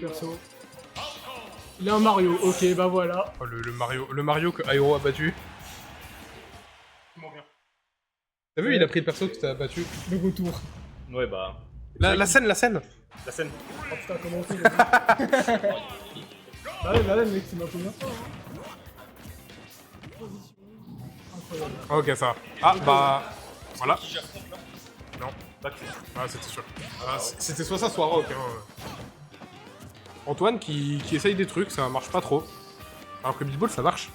perso. Il a un Mario, ok, bah voilà. Oh, le Mario que Aero a battu. T'as vu, il a pris le perso que t'as battu. Le retour. Ouais, bah. La scène. La scène. Oh putain, comment on fait bah ouais, mec, c'est ma première fois. Incroyable. Ok, ça. Ah, bah. Voilà. Qui j'affronte là? Non. D'accord. Ah, c'était sûr. Ah, c'était soit ça, soit Rock. Hein. Antoine qui essaye des trucs, ça marche pas trop. Alors que Beatball, ça marche.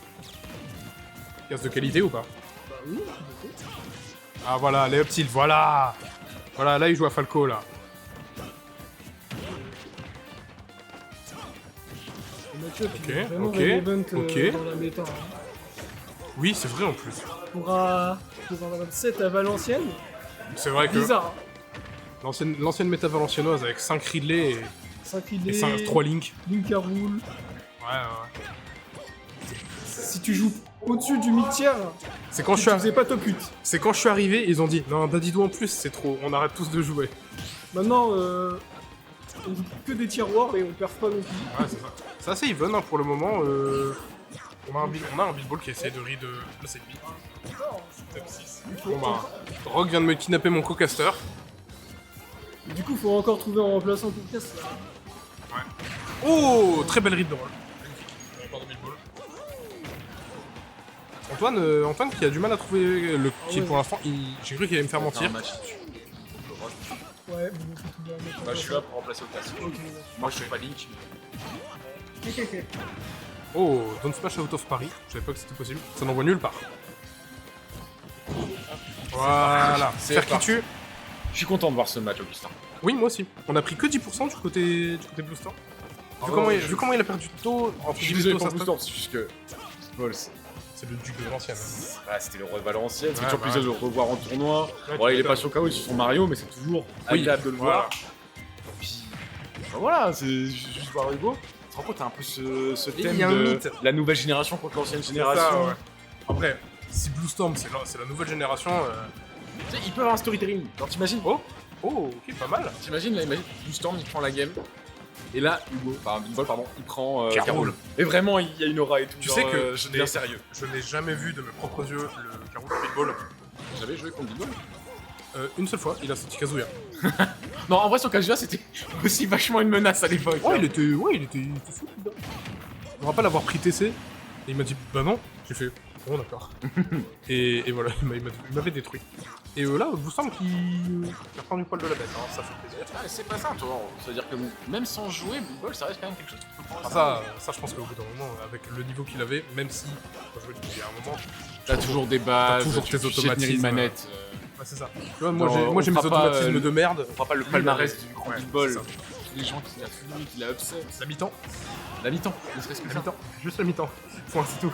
Casse de qualité ou pas? Bah oui, du coup. Ah voilà, les up tilt, voilà. Voilà, là il joue à Falco là. Le match-up, Ok, il est vraiment ok, relevant ok. dans la méta. Hein. Oui, c'est vrai en plus. Pour un 7 à Valenciennes, C'est vrai que bizarre. l'ancienne méta valenciennoise avec 5 Ridley 5 et idées, 3 Link. Link à roule. Ouais. Si tu joues au-dessus du mid-tier, C'est quand, tu faisais pas top 8. c'est quand je suis arrivé, ils ont dit non, Dadidou en plus, c'est trop, on arrête tous de jouer. Maintenant, on joue que des tiers-wars et on perd pas non plus. Ouais, c'est ça. C'est assez even hein, pour le moment. On a un Beatball qui essaie de read le side B. Top 6. Bon bah, Rock vient de me kidnapper mon co-caster. Du coup, faut encore trouver un remplaçant pour casse. Oh, très belle read de Rock. Antoine qui a du mal à trouver le qui ouais. pour l'instant, j'ai cru qu'il allait me faire mentir. Ouais, vous faut trouver un mec. Bah, je suis là pour remplacer au casse. Ok, Moi, je suis pas Link. ok. Oh, Don't Smash Out of Paris, je savais pas que c'était possible. Ça n'envoie nulle part. Voilà, C'est faire qui parti. tue. Je suis content de voir ce match, Augustin. Oui, moi aussi. On a pris que 10% du côté Booster. Vu comment il a perdu de tôt, en Je plus suis du désolé taux, pour ça Booster, c'est juste que. Ball, c'est le duc de l'ancienne. c'était le roi de Valenciennes, c'est Ouais, toujours bah plaisir de le revoir en tournoi. Ouais, Bon, il est tu pas sur KO, ils sont Mario, mais c'est toujours agréable de le voilà. voir. Puis, bah voilà, c'est juste voir Hugo. Tu te rends compte, t'as un peu ce Il thème y a un de mythe. la nouvelle génération contre l'ancienne C'est génération. ça, ouais. Après, si Blue Storm c'est la nouvelle génération. Tu sais, ils peuvent avoir un storytelling. Alors t'imagines, Oh, ok, pas mal. t'imagines là, imagine, Blue Storm il prend la game. Et là, Hugo, enfin Beatball, pardon, il prend Carole. Carole. Et vraiment, il y a une aura et tout. Tu genre, sais que je deviens sérieux. je n'ai jamais vu de mes propres yeux le Carole Beatball. J'avais joué contre Beatball. Une seule fois, il a sorti Kazuya. Non, en vrai, sur Kazuya, c'était aussi vachement une menace à l'époque. Ouais, il était fou dedans. Je me rappelle avoir pris TC, et il m'a dit bah non. J'ai fait bon d'accord. et voilà, il m'avait détruit. Et là, vous semble qu'il reprend du poil de la bête, hein, ça fait plaisir. Ah, c'est pas ça, toi. C'est-à-dire que même sans jouer, Beatball, ça reste quand même quelque chose qui peut prendre. Ah, ça, je pense qu'au bout d'un moment, avec le niveau qu'il avait, même si, quand je jouais depuis un moment, T'as toujours des bases, toujours tu tes sais tenir automatismes. une manette. ouais, c'est ça. Tu vois, moi, Non, j'ai on mes fera pas, automatismes de merde. On fera pas le Lui, palmarès il avait- du grand ouais, Beatball. c'est ça. Tous les gens qui l'a fini, qui l'a upset. La mi-temps. La mi-temps, ne serait-ce que La ça. mi-temps. Juste la mi-temps. Point, c'est tout.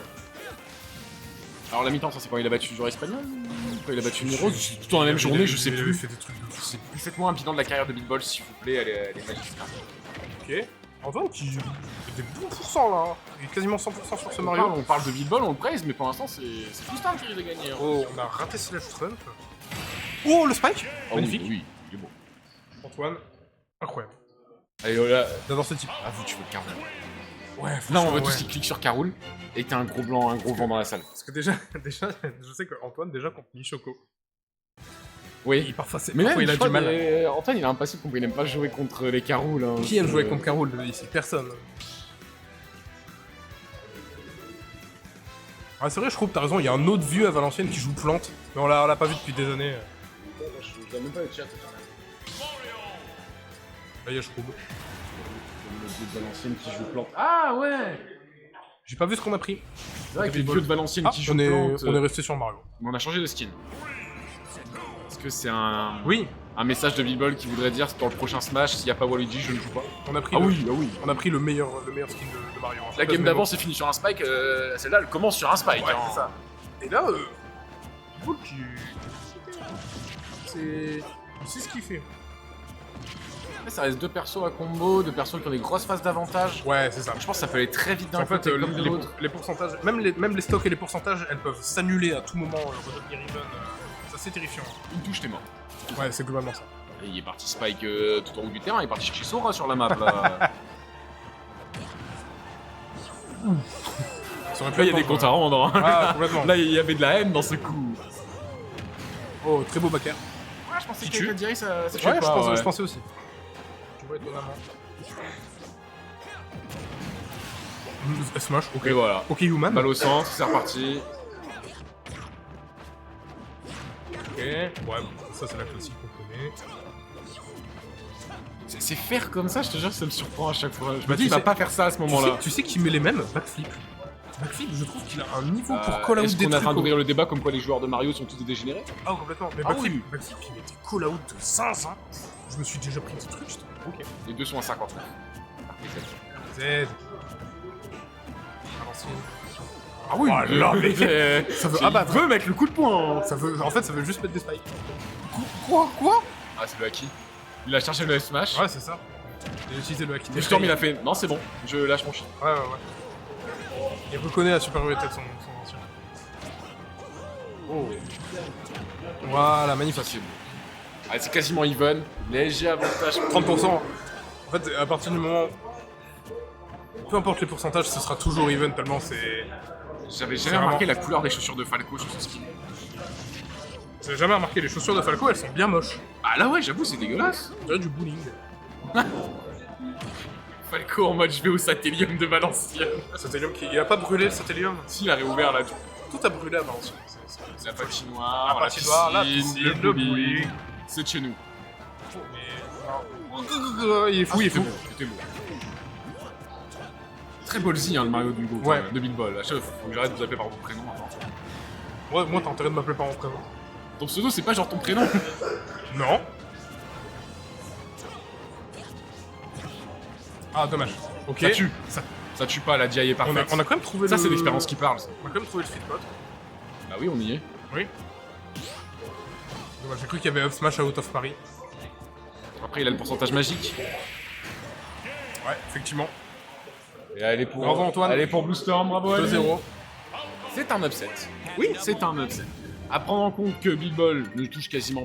Alors la mi-temps, ça c'est quand il a battu le joueur espagnol ou quand il a battu Miro, tout dans la même journée, je sais Il avait plus. fait des trucs de fou. Faites-moi un bilan de la carrière de Beatball, s'il vous plaît, elle est magistrale. Ok. Antoine qui était bon pourcent là. hein. Il est quasiment 100% sur ce Mario. On parle de Beatball, on le praise, mais pour l'instant, c'est tout Star qui risque de gagner. hein. Oh, on a raté Slash Trump. Oh, le spike Ah magnifique. Oui, il est beau. Antoine, incroyable. Allez, voilà. J'adore ce type. Ah, vous, tu veux Carole. Ouais, Là, on veut ouais. tous qui cliquent sur Carole et t'as un gros blanc, un gros vent dans la salle. Parce que déjà, je sais que Antoine, déjà contre Michoko, Oui. il parfois, Mais parfois même, il a je crois, du mal. Antoine, il a un passif qu'on il n'aime pas jouer contre les Caroules. Hein, Qui aime jouer contre Carole ici? Personne. Ah, c'est vrai, je trouve que t'as raison, il y a un autre vieux à Valenciennes qui joue plante. Mais on l'a pas vu depuis des années. Je dois même pas le chat. Là, il y a Shroud. Le vieux de Valenciennes qui joue plante. Ah ouais. J'ai pas vu ce qu'on a pris. C'est vrai que les vieux de Valenciennes Ah, qui jouent on est plante. resté sur Mario. Mais on a changé de skin. Est-ce que c'est un Oui, message de Beatball qui voudrait dire dans le prochain Smash, s'il n'y a pas Waluigi, je ne joue pas? on a pris, Ah oui. on a pris le meilleur skin de Mario. hein. La game d'avant c'est fini sur un spike, celle-là elle commence sur un spike. Ouais, hein. c'est ça. Et là, Beatball qui... C'est... C'est ce qu'il fait. Après, ça reste deux persos à combo, deux persos qui ont des grosses phases d'avantage. Ouais, c'est ça. Je pense que ça peut aller très vite d'un En fait, côté comme de l'autre. les pourcentages, même les stocks et les pourcentages, elles peuvent s'annuler à tout moment, redevenir even. C'est assez terrifiant. Une touche, t'es mort. Ouais, c'est globalement ça. Et il est parti spike tout en haut du terrain, il est parti chercher Sora sur la map là. aurait pu Là, il y a être des pas, comptes quoi. à rendre. Hein. Ah, complètement. Là, il y avait de la haine dans ce coup. Oh, très beau backer. Ouais, je pensais Qui que tue. Kadiri, ça Ouais, tuait pas. je pensais aussi. Tu vois, étonnamment. Smash, ok. Et voilà. Ok, Human. Balle au centre, c'est reparti. Ok. Ouais, bon, ça c'est la classique qu'on connaît. C'est faire comme ça, je te jure, ça me surprend à chaque fois. Je Bah, me dis, tu il va sais- pas faire ça à ce moment-là. Tu sais qu'il met les mêmes Backflip. Backflip, je trouve qu'il a un niveau pour call out Est-ce des qu'on est en train trucs. d'ouvrir le débat comme quoi les joueurs de Mario sont tous des dégénérés? Ah, complètement. Mais Ah Backflip, oui. Backflip, il met des call out de 500. Je me suis déjà pris des trucs, j'étais ok. Les deux sont à 59. Z. À l'ancienne. Ah oui, Oh là, mais ça veut abattre. Il veut mettre le coup de poing. Ça veut, en fait, ça veut juste mettre des spikes. Quoi? Ah, c'est le haki. Il a cherché le Smash. Ouais, c'est ça. J'ai utilisé le hack. Le Storm, il a fait non, c'est bon, je lâche mon chien. Ouais, ouais, ouais. Il reconnaît la supériorité de son ancien. Oh. Voilà, magnifique. Facile. Ah, c'est quasiment even. Léger avantage. 30%. En fait, à partir du moment... Peu importe les pourcentages, ce sera toujours even tellement c'est... J'avais C'est jamais vraiment- remarqué la couleur des chaussures de Falco sur ce skin. J'ai jamais remarqué, les chaussures de Falco, elles sont bien moches. Ah là ouais, j'avoue, c'est dégueulasse. On dirait du bowling. Falco en mode je vais au Satélium de Valenciennes. Satélium qui... Il a pas brûlé le Satélium. Si, il a réouvert là. Tout a brûlé à Valenciennes. La patinoire, La patinoire, la piscine, le bowling. bowling. C'est de chez nous. Il est fou, il est fou. C'était beau. Très ballsy hein, le Mario du Go, Ouais. de Big Ball. À chaque fois, faut que j'arrête de vous appeler par vos prénoms maintenant. Ouais, moi, t'as intérêt de m'appeler par mon prénom. Ton pseudo, c'est pas genre ton prénom. Non. Ah, dommage. Ok. Ça tue. Ça- Ça tue pas, la DI est On parfaite. a quand même trouvé Ça, le... c'est l'expérience qui parle. Ça. On a quand même trouvé le feedbot. Bah oui, on y est. Oui. Dommage, j'ai cru qu'il y avait Up Smash Out of Paris. Après, il a le pourcentage magique. Ouais, effectivement. Et elle est pour, Bravo, Antoine. Elle est pour Blue Storm, bravo à lui. 2-0. C'est un upset. Oui, c'est un upset. À prendre en compte que Big Ball ne touche quasiment